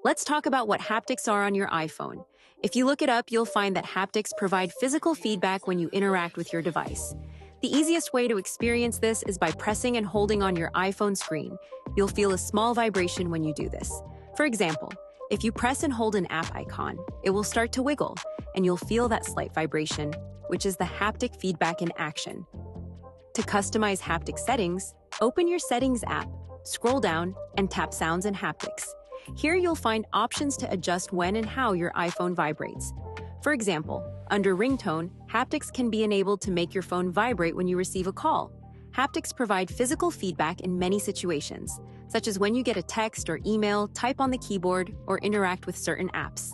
Let's talk about what haptics are on your iPhone. If you look it up, you'll find that haptics provide physical feedback when you interact with your device. The easiest way to experience this is by pressing and holding on your iPhone screen. You'll feel a small vibration when you do this. For example, if you press and hold an app icon, it will start to wiggle, and you'll feel that slight vibration, which is the haptic feedback in action. To customize haptic settings, open your Settings app, scroll down, and tap Sounds and Haptics. Here you'll find options to adjust when and how your iPhone vibrates. For example, under Ringtone, haptics can be enabled to make your phone vibrate when you receive a call. Haptics provide physical feedback in many situations, such as when you get a text or email, type on the keyboard, or interact with certain apps.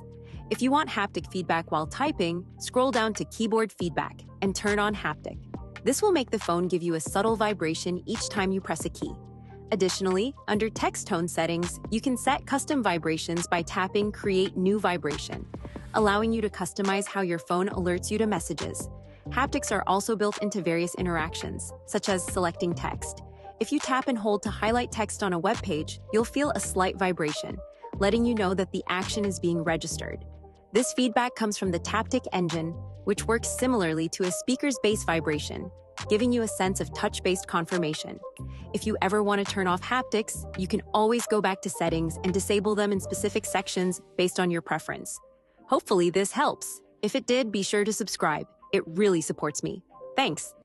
If you want haptic feedback while typing, scroll down to Keyboard Feedback and turn on Haptic. This will make the phone give you a subtle vibration each time you press a key. Additionally, under text tone settings, you can set custom vibrations by tapping Create New Vibration, allowing you to customize how your phone alerts you to messages. Haptics are also built into various interactions, such as selecting text. If you tap and hold to highlight text on a web page, you'll feel a slight vibration, letting you know that the action is being registered. This feedback comes from the Taptic engine, which works similarly to a speaker's bass vibration, giving you a sense of touch-based confirmation. If you ever want to turn off haptics, you can always go back to settings and disable them in specific sections based on your preference. Hopefully this helps. If it did, be sure to subscribe. It really supports me. Thanks.